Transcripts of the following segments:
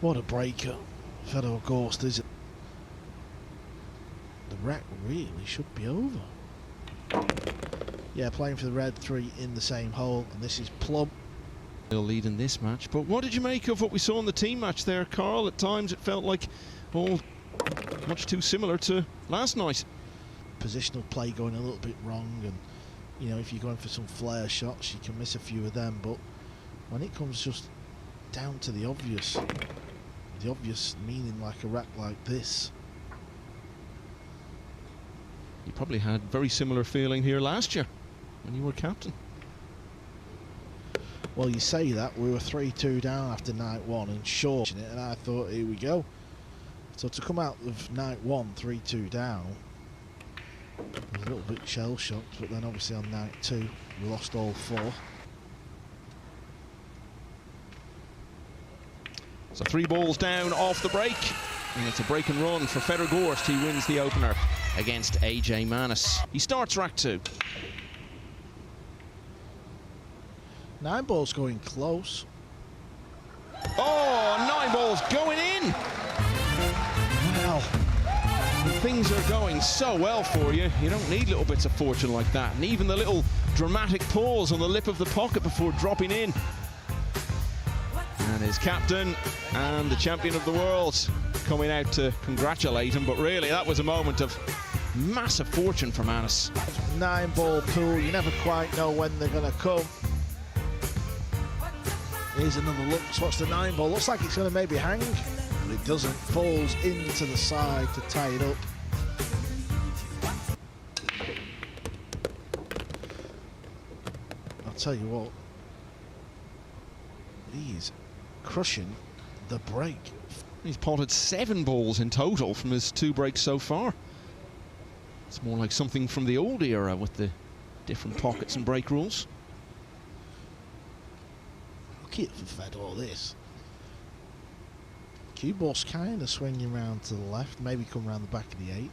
What a breaker Fedor Gorst is. The rack really should be over. Yeah, playing for the red 3 in the same hole, and this is plumb. They'll lead in this match, but what did you make of what we saw in the team match there, Carl? At times it felt like all much too similar to last night. Positional play going a little bit wrong, and you know, if you're going for some flare shots you can miss a few of them, but when it comes just down to the obvious meaning, like a rack like this. You probably had very similar feeling here last year when you were captain. Well, you say that, we were 3-2 down after night 1 and short in it, and I thought, here we go. So to come out of night 1 3-2 down, I was a little bit shell shocked, but then obviously on night 2 we lost all 4. So 3 balls down off the break, and it's a break and run for Fedor Gorst. He wins the opener against AJ MANAS. He starts rack 2. 9 balls going close. Oh, 9 balls going in! Well, when things are going so well for you, you don't need little bits of fortune like that. And even the little dramatic pause on the lip of the pocket before dropping in. And his captain and the champion of the world coming out to congratulate him. But really, that was a moment of massive fortune for MANAS. 9 ball pool, you never quite know when they're going to come. Here's another look. Watch the 9 ball. Looks like it's going to maybe hang, but it doesn't. Falls into the side to tie it up. I'll tell you what, he's crushing the break. He's potted 7 balls in total from his 2 breaks so far. It's more like something from the old era with the different pockets and break rules. For Fedor, this cue ball's kind of swinging around to the left, maybe come around the back of the 8.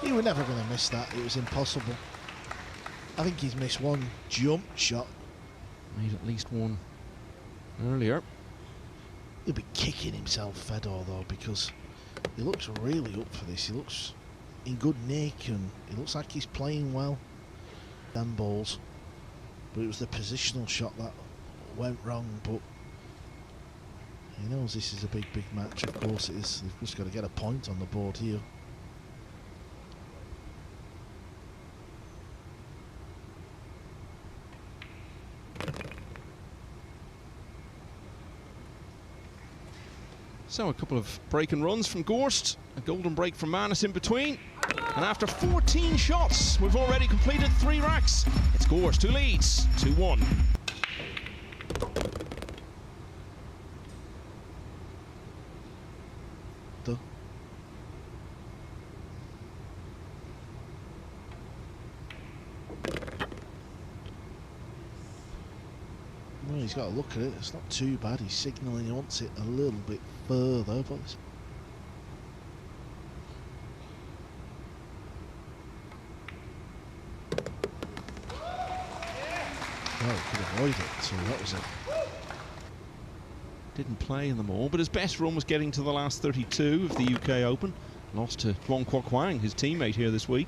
You were never going to miss that. It was impossible. I think he's missed 1 jump shot. Made at least 1 earlier. He'll be kicking himself, Fedor, though, because he looks really up for this. He looks in good nick, and it looks like he's playing well. 10 balls. But it was the positional shot that went wrong, but he knows this is a big match. Of course it is. They've just got to get a point on the board here. So a couple of break and runs from Gorst, a golden break from MANAS in between. And after 14 shots, we've already completed 3 racks. It's Gorst who leads 2-1. Well, he's got to look at it. It's not too bad. He's signalling he wants it a little bit further, but it's well, he could avoid it, so that was it. Didn't play in them all, but his best run was getting to the last 32 of the UK Open. Lost to Wong Kwok Hwang, his teammate here this week.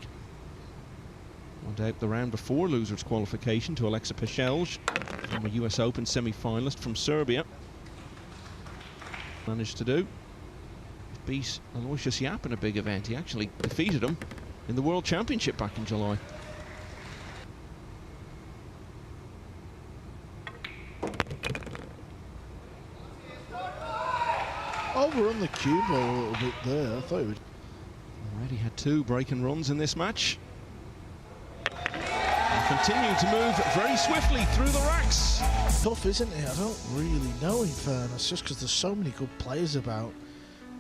No doubt the round before losers qualification to Alexa Pescelj, former US Open semi-finalist from Serbia. Managed to do. Beat Aloysius Yap in a big event. He actually defeated him in the World Championship back in July. Overrun the cue ball a little bit there. I thought he would. Already had 2 break and runs in this match. And continue to move very swiftly through the racks. Tough, isn't it? I don't really know, in fairness, just because there's so many good players about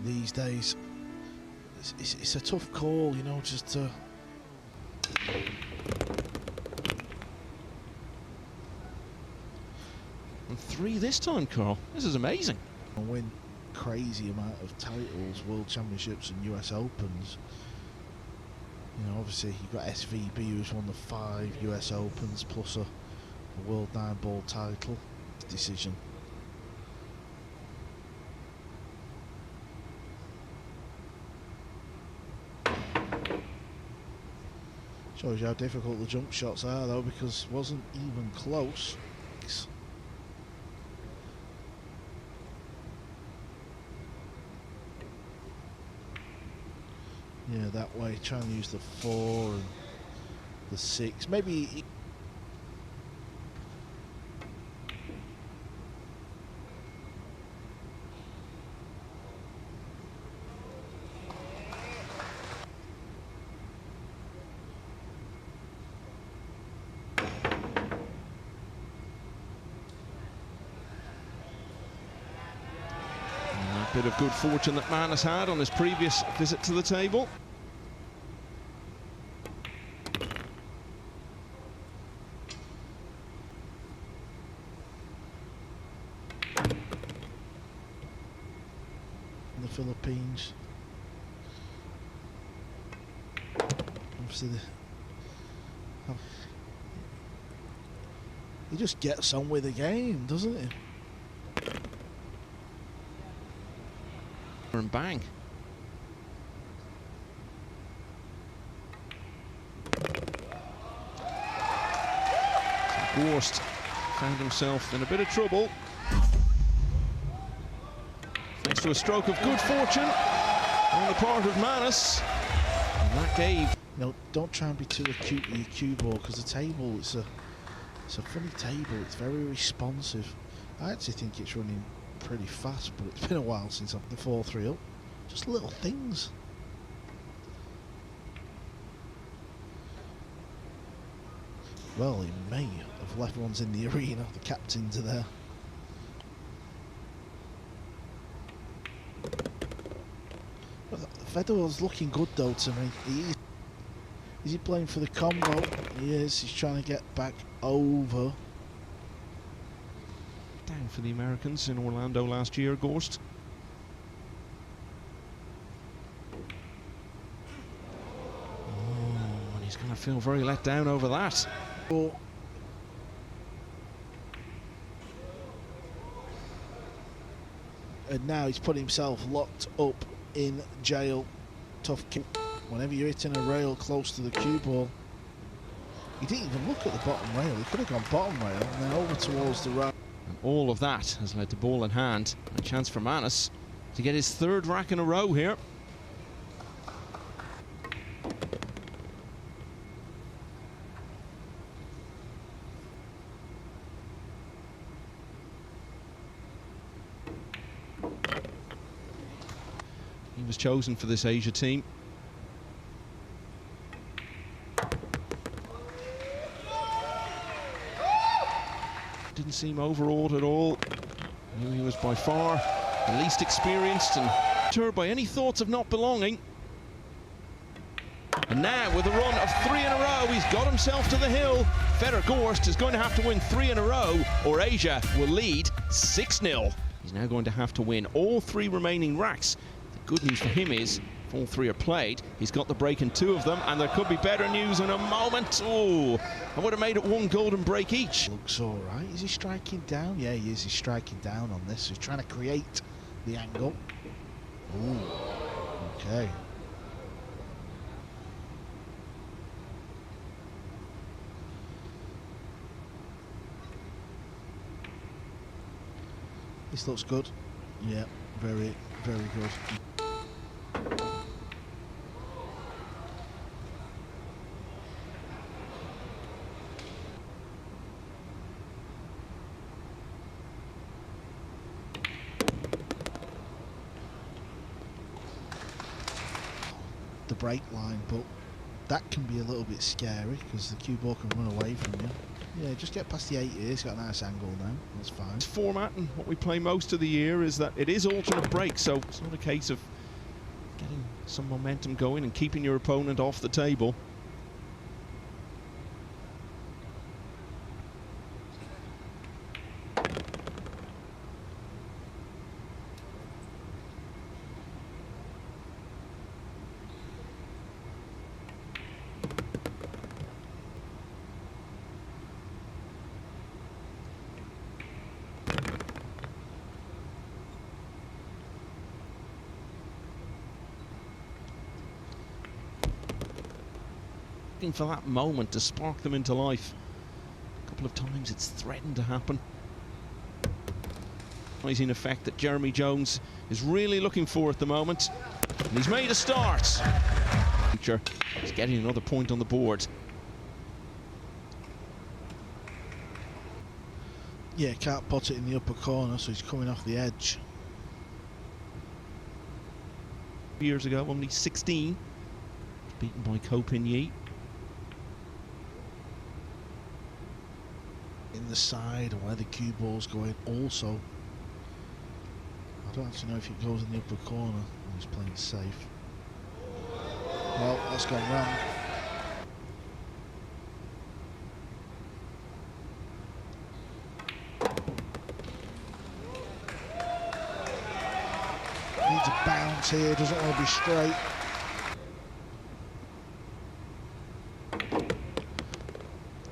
these days. It's a tough call, you know, just to... And 3 this time, Carl. This is amazing. Win crazy amount of titles, World Championships and US Opens. You know, obviously you've got SVB, who's won the 5 US Opens plus a World 9 ball title. Decision Shows you how difficult the jump shots are though, because it wasn't even close. Yeah, that way, trying to use the 4 and the 6. Maybe. Bit of good fortune that MANAS had on his previous visit to the table. In the Philippines. Obviously, he just gets on with the game, doesn't he? And bang. So Gorst found himself in a bit of trouble thanks to a stroke of good fortune on the part of MANAS, and that gave. No, don't try and be too acute with your cue ball, because the table, it's a funny table. It's very responsive. I actually think it's running pretty fast, but it's been a while since I've the 4-3 up. Just little things. Well, he may have left ones in the arena. The captains are there. Fedor's looking good though to me. Is he playing for the combo? He is. He's trying to get back over. Down for the Americans in Orlando last year, Gorst. Oh, and he's going to feel very let down over that. Oh. And now he's put himself locked up in jail. Tough kick. Whenever you're hitting a rail close to the cue ball, he didn't even look at the bottom rail. He could have gone bottom rail and then over towards the right. And all of that has led to ball in hand. A chance for MANAS to get his 3rd rack in a row here. He was chosen for this Asia team. Didn't seem overawed at all. Knew he was by far the least experienced and deterred by any thoughts of not belonging. And now, with a run of 3 in a row, he's got himself to the hill. Fedor Gorst is going to have to win 3 in a row, or Asia will lead 6-0. He's now going to have to win all 3 remaining racks. The good news for him is, if all 3 are played, he's got the break in 2 of them, and there could be better news in a moment. Oh, I would have made it 1 golden break each. Looks all right. Is he striking down? Yeah, he is. He's striking down on this. He's trying to create the angle. Ooh, okay. This looks good. Yeah, very, very good. The break line, but that can be a little bit scary because the cue ball can run away from you. Yeah, just get past the 8 here. It's got a nice angle now. That's fine. This format and what we play most of the year is that it is alternate breaks, so it's not a case of getting some momentum going and keeping your opponent off the table. looking for that moment to spark them into life. A couple of times it's threatened to happen. Amazing effect that Jeremy Jones is really looking for at the moment. And he's made a start. He's getting another point on the board. Yeah, can't pot it in the upper corner, so he's coming off the edge. Years ago, only 16. Beaten by Ko Pin-Yi. In the side, and where the cue ball's going also. I don't actually know if it goes in the upper corner. He's playing safe. Well, that's gone wrong. Needs a bounce here, doesn't want to be straight.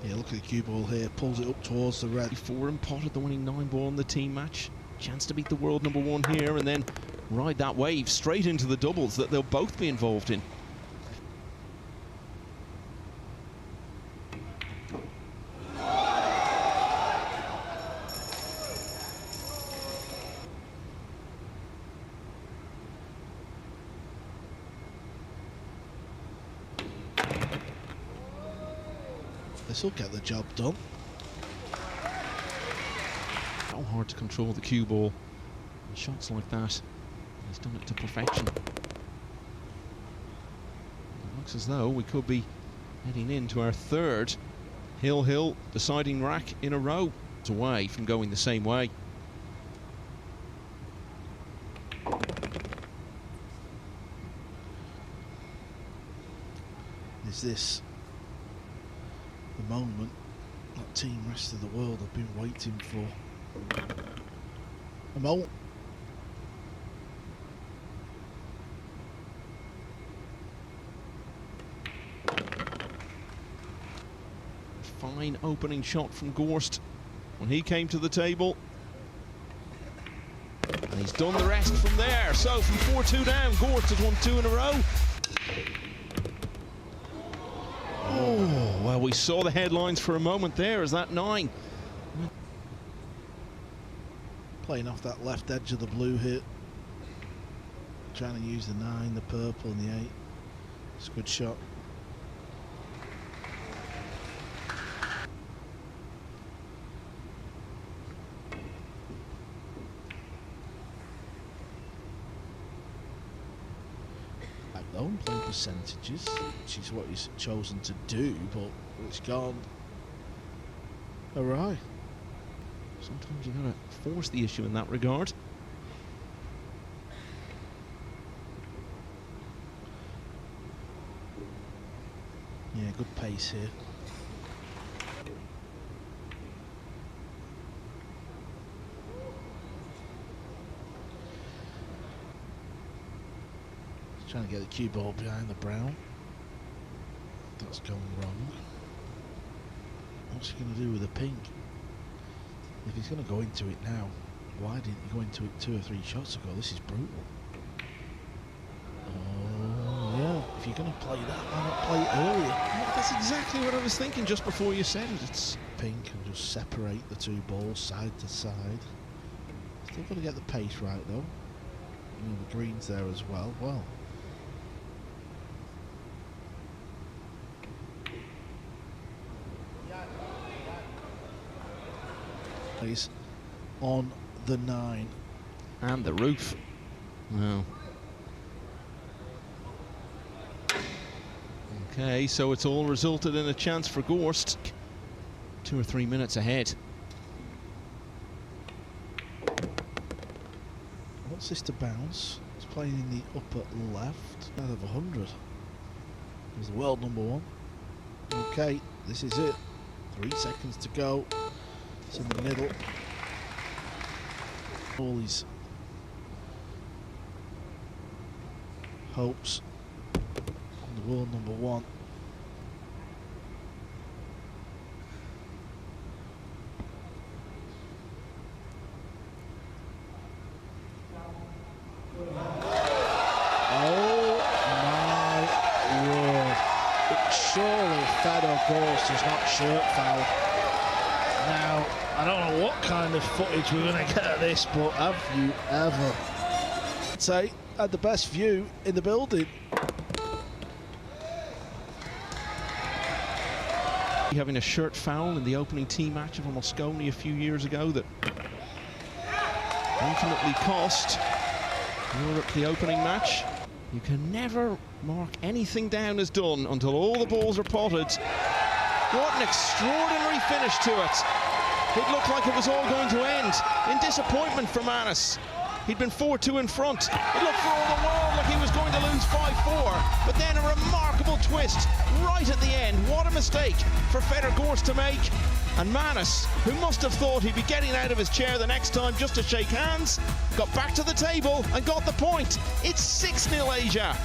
Yeah, look at the cue ball here, pulls it up towards the red. Before and potted the winning 9 ball in the team match. Chance to beat the world number 1 here and then ride that wave straight into the doubles that they'll both be involved in. This will get the job done. So hard to control the cue ball. And shots like that, he's done it to perfection. It looks as though we could be heading into our 3rd Hill deciding rack in a row. It's away from going the same way. Is this the moment that team rest of the world have been waiting for? A moment. Fine opening shot from Gorst when he came to the table. And he's done the rest from there. So from 4-2 down, Gorst has won 2 in a row. Oh, well, we saw the headlines for a moment there as that 9. Playing off that left edge of the blue here. Trying to use the 9, the purple and the 8. It's a good shot. Back though, and playing percentages, which is what he's chosen to do, but it's gone awry. Sometimes you've got to force the issue in that regard. Yeah, good pace here. He's trying to get the cue ball behind the brown. That's going wrong. What's he going to do with the pink? If he's going to go into it now, why didn't he go into it 2 or 3 shots ago? This is brutal. Oh, yeah. If you're going to play that, why not play it earlier? Yeah, that's exactly what I was thinking just before you said it. It's pink and just separate the 2 balls side to side. Still got to get the pace right though. The green's there as well. Well. On the 9 and the roof. Wow. Okay, so it's all resulted in a chance for Gorst. 2 or 3 minutes ahead. What's this to bounce? It's playing in the upper left. Out of 100. He's the world number 1. Okay, this is it. 3 seconds to go. It's in the middle. All his hopes on the world number 1. Oh my word. It surely Fedor Gorst is not shirt fouled. Now, I don't know what kind of footage we're going to get of this, but have you ever? I'd say had the best view in the building. Having a shirt foul in the opening tee match of Mosconi a few years ago that ultimately cost Europe the opening match. You can never mark anything down as done until all the balls are potted. What an extraordinary finish to it. It looked like it was all going to end in disappointment for MANAS. He'd been 4-2 in front. It looked for all the world like he was going to lose 5-4. But then a remarkable twist right at the end. What a mistake for Fedor Gorst to make. And MANAS, who must have thought he'd be getting out of his chair the next time just to shake hands, got back to the table and got the point. It's 6-0 Asia.